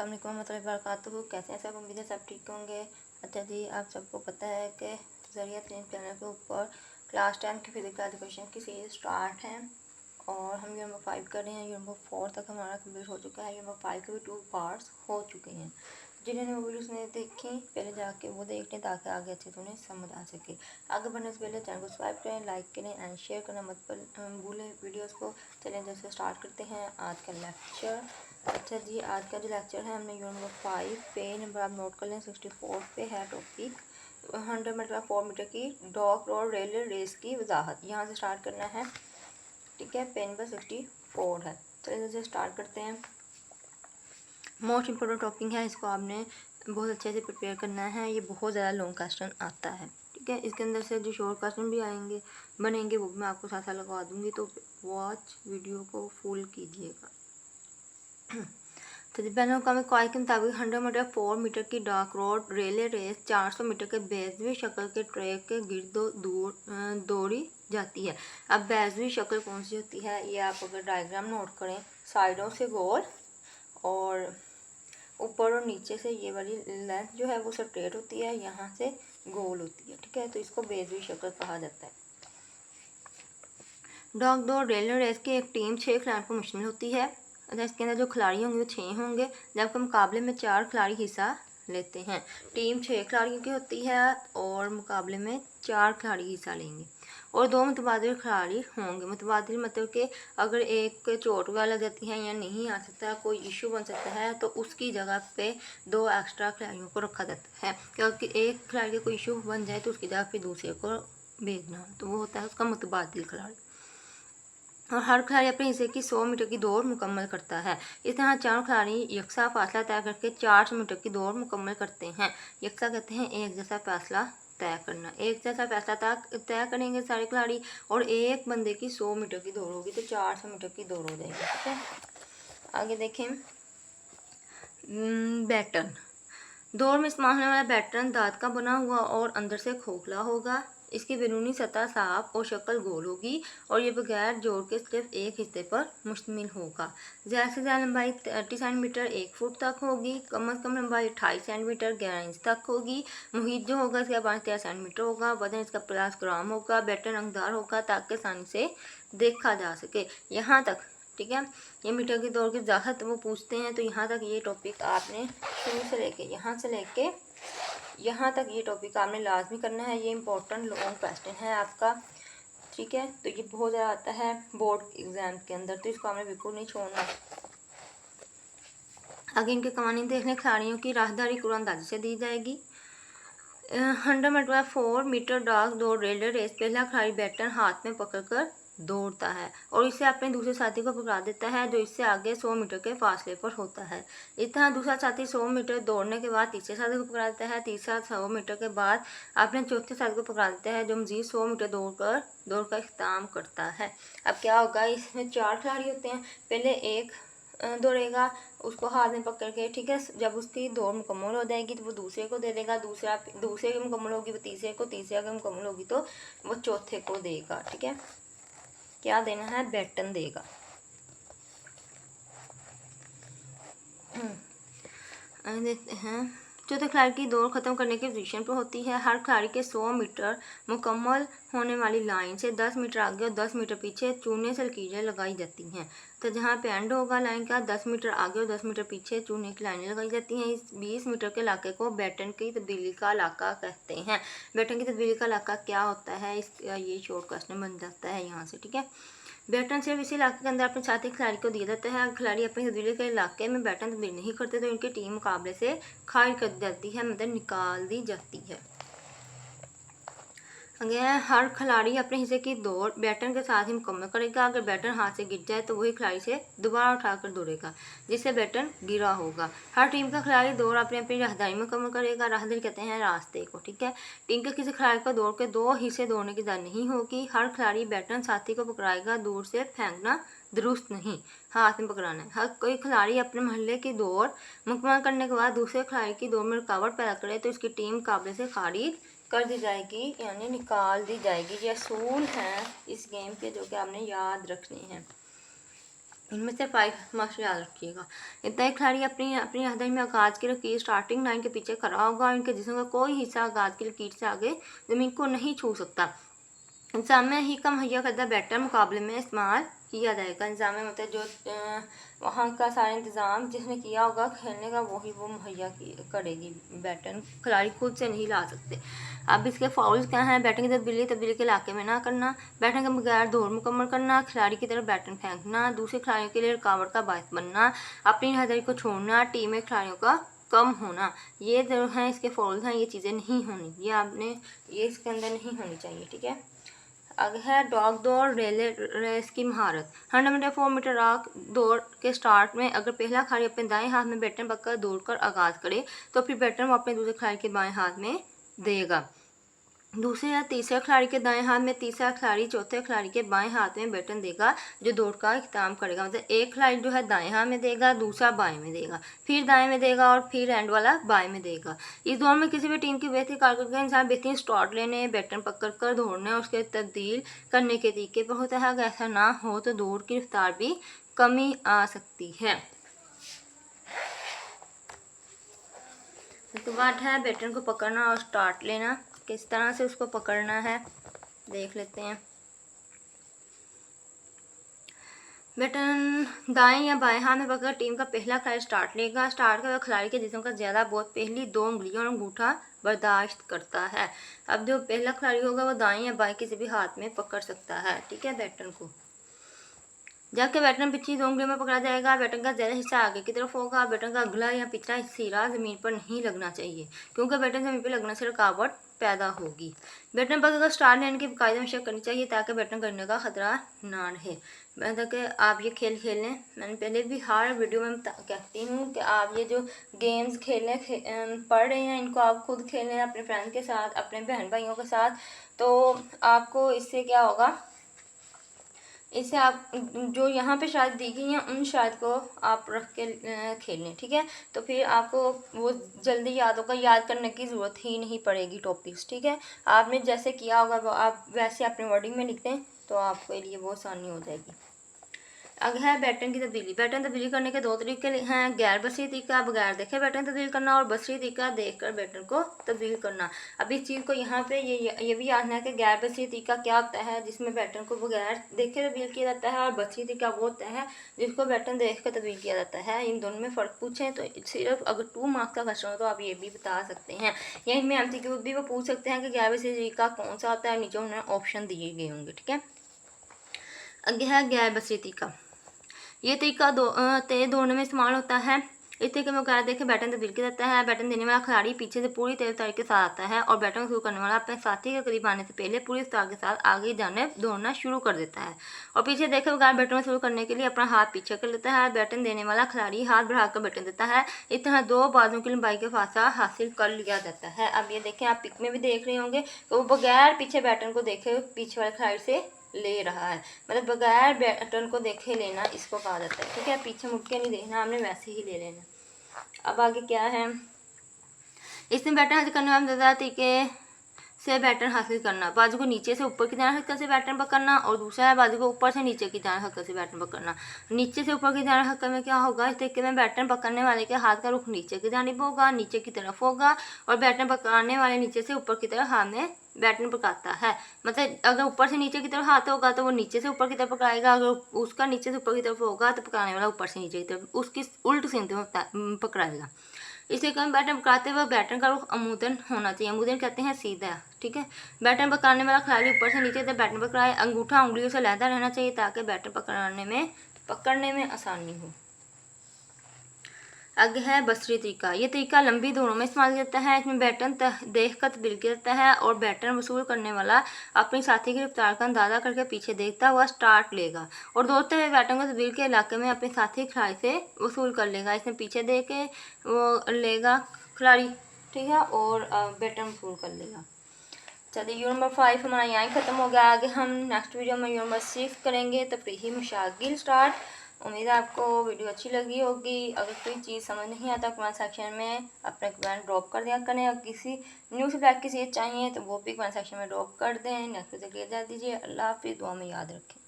अस्सलाम वालेकुम warahmatullahi wabarakatuh। कैसे हैं सब? उम्मीद है सब ठीक होंगे। अच्छा जी, आप सबको पता है कि ज़रिया तीन चैनल के ऊपर क्लास 10 की फिजिकल एजुकेशन की सीरीज स्टार्ट है और हम यूनिट नंबर 5 कर रहे हैं। यूनिट नंबर 4 तक हमारा कंप्लीट हो चुका है। यूनिट नंबर 5 के भी 2 पार्ट्स हो चुके हैं। जिन्होंने वो वीडियोस नहीं देखी पहले जाके वो देख लें ताकि आगे अच्छे से उन्हें समझ आ सके। आगे बढ़ने से पहले चैनल को सब्सक्राइब करें, लाइक करें एंड शेयर करना मत भूलें वीडियोस को। चलें जैसे स्टार्ट करते हैं आज का लेक्चर। अच्छा जी, आज का जो लेक्चर है हमने यूनिट नंबर 5 पे नंबर आप नोट कर लें 64 पे है टॉपिक 100 मीटर 4 मीटर की डॉग रोड रेलवे रेस की वजाहत। यहाँ से स्टार्ट करना है, ठीक है। पेन पर 64 है। चलिए जैसे स्टार्ट करते हैं। मोस्ट इम्पोर्टेंट टॉपिक है, इसको आपने बहुत अच्छे से प्रिपेयर करना है। ये बहुत ज़्यादा लॉन्ग क्वेश्चन आता है, ठीक है। इसके अंदर से जो शॉर्ट क्वेश्चन भी आएंगे बनेंगे वो भी मैं आपको साथ साथ लगवा दूँगी, तो वॉच वीडियो को फुल कीजिएगा। तो पहले मुकामी कवायद के मुताबिक 100 मीटर 4 मीटर की डार्क रोड रेले रेस 400 मीटर के बेजवी शक्ल के ट्रैक के गिर्द दौड़ी जाती है। अब बेजवी शक्ल कौन सी होती है, ये आप अगर डायग्राम नोट करें, साइडों से गोल और ऊपर और नीचे से ये वाली लेंथ जो है वो स्ट्रेट होती है, यहाँ से गोल होती है, ठीक है। तो इसको बेजवी शक्ल कहा जाता है। डॉग दौड़ रेलवे रेस की एक टीम 6 खिलाड़ियों पर मुश्तमिल होती है। इसके अंदर जो खिलाड़ी होंगे वो 6 होंगे, जबकि मुकाबले में 4 खिलाड़ी हिस्सा लेते हैं। टीम 6 खिलाड़ियों की होती है और मुकाबले में 4 खिलाड़ी हिस्सा लेंगे और 2 मुतबादिल खिलाड़ी होंगे। मुतबादिल मतलब कि अगर एक को चोट वगैरह लग जाती है या नहीं आ सकता, कोई इशू बन सकता है, तो उसकी जगह पे 2 एक्स्ट्रा खिलाड़ियों को रखा जाता है, क्योंकि एक खिलाड़ी का कोई इशू बन जाए तो उसकी जगह पे दूसरे को भेजना, तो वो होता है उसका मुतबादिल खिलाड़ी। और हर खिलाड़ी अपने हिस्से की 100 मीटर की दौड़ मुकम्मल करता है। इस तरह चारों खिलाड़ी यकसा फासला तय करके 400 मीटर की दौड़ मुकम्मल करते हैं। यकसा कहते हैं एक जैसा फासला तय करना। एक जैसा फासला तय करेंगे सारे खिलाड़ी और एक बंदे की 100 मीटर की दौड़ होगी तो 400 मीटर की दौड़ हो जाएगी, ठीक है। आगे देखें, बैटन। दौड़ में इस्तेमाल होने वाला बैटन दांत का बना हुआ और अंदर से खोखला होगा। इसकी बैरूनी सतह साफ और शक्ल गोल होगी और ये बगैर जोड़ के सिर्फ एक हिस्से पर मुश्तमिल होगा। ज़्यादा से ज़्यादा लंबाई 30 सेंटीमीटर 1 फुट तक होगी। कम से कम लंबाई 28 सेंटीमीटर 11 इंच तक होगी। मुहित जो होगा इसका 5-13 सेंटीमीटर होगा। वजन इसका 50 ग्राम होगा। बैटन रंगदार होगा ताकि आसानी से देखा जा सके। यहाँ तक, ठीक है। ये मीटर की दौड़ की वजाहत वो पूछते हैं, तो यहाँ तक ये टॉपिक आपने शुरू से लेके यहाँ तक ये टॉपिक आपने लाजमी करना है। ये इंपॉर्टेंट लॉन्ग क्वेश्चन है आपका, ठीक है। तो ये बहुत ज़्यादा आता है बोर्ड एग्जाम के अंदर, तो इसको आपने बिल्कुल नहीं छोड़ना। आगे इनके कवानीन देख लें। खिलाड़ियों की राहदारी कुरानंदाजी से दी जाएगी। 100 मीटर 4 मीटर डार्क दौड़ रेलवे रेस पहला खिलाड़ी बैटन हाथ में पकड़कर दौड़ता है और इसे अपने दूसरे साथी को पकड़ा देता है जो इससे आगे 100 मीटर के फासले पर होता है। इस तरह दूसरा साथी 100 मीटर दौड़ने के बाद तीसरे साथी को पकड़ा देता है। तीसरा 100 मीटर के बाद अपने चौथे साथी को पकड़ा देता है जो मजीद 100 मीटर दौड़ का इख्तिताम करता है। अब क्या होगा, इसमें 4 खिलाड़ी होते हैं। पहले एक दौड़ेगा, उसको हाथ में पकड़ के, ठीक है। जब उसकी दौड़ मुकम्मल हो जाएगी तो वो दूसरे को दे देगा। दूसरे की मुकम्मल होगी वो तीसरे को, तीसरे की मुकम्मल होगी तो वो चौथे को देगा, ठीक है। क्या देना है, बैटन देगा। देखते हैं, चौथे खिलाड़ी की दौड़ खत्म करने की पोजीशन पर होती है। हर खिलाड़ी के 100 मीटर मुकम्मल होने वाली लाइन से 10 मीटर आगे और 10 मीटर पीछे चूने से लकीरें लगाई जाती हैं। तो जहाँ पे एंड होगा लाइन का, 10 मीटर आगे और 10 मीटर पीछे चूने की लाइनें लगाई जाती हैं। इस 20 मीटर के इलाके को बैटन की तब्दीली का इलाका कहते हैं। बैटन की तब्दीली का इलाका क्या होता है, इसका ये शॉर्ट क्वेश्चन बन जाता है यहाँ से, ठीक है। बैटन सिर्फ इसी इलाके के अंदर अपने साथी खिलाड़ी को दिया जाता है। खिलाड़ी अपनी तब्दीली के इलाके में बैटन तब्दील नहीं करते तो इनकी टीम मुकाबले से खारिज कर दी जाती है, मतलब निकाल दी जाती है। हर खिलाड़ी अपने हिस्से की दौड़ बैटन के साथ ही मुकम्मल करेगा। अगर बैटन हाथ से गिर जाए तो वही खिलाड़ी से दोबारा उठाकर दौड़ेगा जिससे बैटन गिरा होगा। हर टीम का खिलाड़ी दौड़ अपनी अपनी राहदारी मुकम्मल करेगा। राहदारी कहते हैं रास्ते को, ठीक है। टीम के किसी खिलाड़ी को दौड़ के 2 हिस्से दौड़ने की इजाज़त नहीं होगी। हर खिलाड़ी बैटन साथी को पकड़ाएगा। दूर से फेंकना दुरुस्त नहीं, हाथ में पकड़ाना है। हर कोई खिलाड़ी अपने महल्ले की दौड़ मुकम्मल करने के बाद दूसरे खिलाड़ी की दौड़ में रुकावट पैदा करे तो इसकी टीम मुकाबले से खारिज कर दी जाएगी, यानी निकाल दी जाएगी। ये असूल हैं इस गेम के जो कि आपने याद रखने हैं। इनमें से 5 मार्क्स याद रखिएगा। इतना ही खिलाड़ी अपनी अपनी हदायत में आगाज की लकीर स्टार्टिंग लाइन के पीछे खड़ा होगा और इनके जिस्म का कोई हिस्सा आगाज की लकीर से आगे ज़मीन को नहीं छू सकता। इंजाम ही का मुहैया करदा बैटर मुकाबले में इस्तेमाल किया जाएगा। इंजाम मतलब जो वहाँ का सारा इंतज़ाम जिसने किया होगा खेलने का, वही वो मुहैया करेगी। बैटर खिलाड़ी खुद से नहीं ला सकते। अब इसके फाउल्स क्या हैं? बैटिंग की तब्दीली के इलाके में ना करना, बैटिंग के बगैर दौड़ मुकम्मल करना, खिलाड़ी की तरफ बैटन फेंकना, दूसरे खिलाड़ियों के लिए रुकावट का बायस बनना, अपनी हदायत को छोड़ना, टीम में खिलाड़ियों का कम होना, ये जो हैं इसके फॉल्स हैं। ये चीज़ें नहीं होनी, ये इसके अंदर नहीं होनी चाहिए, ठीक है। आगे है डॉग दौड़ रेले रेस की महारत। 100 मीटर 4 मीटर राक दौड़ के स्टार्ट में अगर पहला खिलाड़ी अपने दाएं हाथ में बैटन पकड़ दौड़कर आगाज करे तो फिर बैटन वो अपने दूसरे खिलाड़ी के बाएं हाथ में देगा। दूसरे या तीसरे खिलाड़ी के दाएं हाथ में तीसरा खिलाड़ी चौथे खिलाड़ी के बाएं हाथ में बैटन देगा जो दौड़ का इख्तिताम करेगा। मतलब एक खिलाड़ी जो है दाएं हाथ में देगा, दूसरा बाएं में देगा, फिर दाएं में देगा और फिर एंड वाला बाएं में देगा। इस दौड़ में किसी भी टीम की बेहतरीन कारकर्दगी का इंसान बेहतरीन स्टार्ट लेने, बैटन पकड़ कर दौड़ने और उसके तब्दील करने के तरीके पर होता है। अगर ऐसा ना हो तो दौड़ की रफ्तार भी कमी आ सकती है। उसके बाद है बैटन को पकड़ना और स्टार्ट लेना। किस तरह से उसको पकड़ना है देख लेते हैं। बैटन दाएं या बाएं हाथ में पकड़ टीम का पहला खिलाड़ी स्टार्ट लेगा। स्टार्ट का खिलाड़ी के जिस्म का ज़्यादा बहुत पहली 2 उंगलियों और अंगूठा बर्दाश्त करता है। अब जो पहला खिलाड़ी होगा वो दाएं या बाएं किसी भी हाथ में पकड़ सकता है, ठीक है, बैटन को। जबकि बैटन पिछली 2 उंगलियों में पकड़ा जाएगा, बैटन का ज़्यादा हिस्सा आगे की तरफ होगा। बैटन का अगला या पिछला सिरा ज़मीन पर नहीं लगना चाहिए क्योंकि बैटन ज़मीन पर लगने से रुकावट पैदा होगी। बैटन पर अगर स्टार्ट लेने की बाकायदा मशक्कत करनी चाहिए ताकि बैटन करने का खतरा ना रहे। मतलब कि आप ये खेल लें। मैंने पहले भी हर वीडियो में कहती हूँ कि आप ये जो गेम्स खेलने पढ़ रहे हैं इनको आप खुद खेलें अपने फ्रेंड्स के साथ, अपने बहन भाइयों के साथ। तो आपको इससे क्या होगा, इससे आप जो यहाँ पे शायद दी गई हैं उन शायद को आप रख के खेलें, ठीक है। तो फिर आपको वो जल्दी याद होगा, याद करने की ज़रूरत ही नहीं पड़ेगी टॉपिक्स, ठीक है। आपने जैसे किया होगा वो आप वैसे अपने वर्डिंग में लिख दें तो आपके लिए वो आसानी हो जाएगी। आगे है बैटन की तब्दीली। बैटन तब्दीली करने के 2 तरीके हैं, गैर बसरी तरीका बगैर देखे बैटन तब्दील करना और बसरी तरीका देखकर बैटन को तब्दील करना। अब इस चीज़ को यहाँ पे ये भी याद है कि गैर बसरी तरीका क्या होता है जिसमें बैटन को बगैर देखे तब्दील किया जाता है, और बसरी तरीका वो होता है जिसको बैटन देख कर तब्दील किया जाता है। इन दोनों में फ़र्क पूछें तो सिर्फ अगर 2 मार्क्स का क्वेश्चन हो तो आप ये भी बता सकते हैं, या इनमें MCQ भी वो पूछ सकते हैं कि गैर बसरी तरीका कौन सा होता है। नीचे उन्हें ऑप्शन दिए गए होंगे, ठीक है। आगे है गैर बसरी तरीका। ये तरीका तेज दौड़ने में इस्तेमाल होता है। इस तरीके में बगैर देखे बैटन तब्दील किया जाता है। बैटन देने वाला खिलाड़ी पीछे से पूरी तेज रफ्तार के साथ आता है और बैटन शुरू करने वाला अपने साथी के करीब आने से पहले पूरी रफ्तार के साथ आगे जाने दौड़ना शुरू कर देता है और पीछे देखे बगैर बैटन शुरू करने के लिए अपना हाथ पीछे कर लेता है। बैटन देने वाला खिलाड़ी हाथ बढ़ाकर बैटन देता है। इस तरह 2 बाजुओं की लंबाई का फासला हासिल कर लिया जाता है। अब ये देखें, आप पिक में भी देख रहे होंगे तो वो बगैर पीछे बैटन को देखे पीछे वाले खिलाड़ी से ले रहा है, मतलब बगैर बैटन को देखे लेना इसको कहा जाता है, ठीक है। पीछे मुड़ के नहीं देखना, हमने वैसे ही ले लेना। अब आगे क्या है, इसमें बैटन हासिल करने वाले ज़्यादा तरीके से बैटन हासिल करना। बाजू को नीचे से ऊपर की तरह हल्का से बैटन पकड़ना और दूसरा है बाजू को ऊपर से नीचे की तरह हल्का से बैटन पकड़ना। नीचे से ऊपर की तरह हल्का में क्या होगा, इस तरीके में बैटन पकड़ने वाले के हाथ का रुख नीचे की जानिब होगा, नीचे की तरफ होगा, और बैटन पकड़ने वाले नीचे से ऊपर की तरफ हाथ में बैटन पकड़ता है। मतलब अगर ऊपर से नीचे की तरफ हाथ होगा तो वो नीचे से ऊपर की तरफ पकड़ाएगा, अगर उसका नीचे से ऊपर की तरफ होगा तो पकड़ाने वाला ऊपर से नीचे की तरफ उसकी उल्ट सीधे पकड़ाएगा। इसे कम बैटन पकड़ाते वक्त बैटन का रुख अमूदन होना चाहिए। अमूदन कहते हैं सीधा, ठीक है। बैटन पकड़ने वाला खिलाड़ी ऊपर से नीचे तक बैटन पकड़ाए, अंगूठा उंगलियों से लहदा रहना चाहिए ताकि बैटन पकड़ने में आसानी हो। आगे है बसरी तरीका। ये तरीका लंबी दौड़ों में इस्तेमाल किया जाता है। इसमें बैटन देख कर तब्दील किया जाता है और बैटन वसूल करने वाला अपने साथी की रफ्तार का अंदाजा करके पीछे देखता हुआ स्टार्ट लेगा और दौड़ते हुए बैटन को तब्दील के इलाके में अपने साथी खिलाड़ी से वसूल कर लेगा। इसमें पीछे दे के वो लेगा खिलाड़ी, ठीक है, और बैटन वसूल कर लेगा। चलिए यूनिट नंबर 5 हमारा यहाँ ही ख़त्म हो गया। आगे हम नेक्स्ट वीडियो में यूनिट नंबर 6 करेंगे, तफरीही मशागिल स्टार्ट। उम्मीद है आपको वीडियो अच्छी लगी होगी। अगर कोई चीज़ समझ नहीं आता कमेंट सेक्शन में अपना कमेंट ड्रॉप कर दिया करें, और किसी न्यू सब्जेक्ट की चीज़ चाहिए तो वो भी कमेंट सेक्शन में ड्रॉप कर दें। नेक्स्ट वीडियो के लिए दीजिए। अल्लाह हाफिज़, दुआ में याद रखें।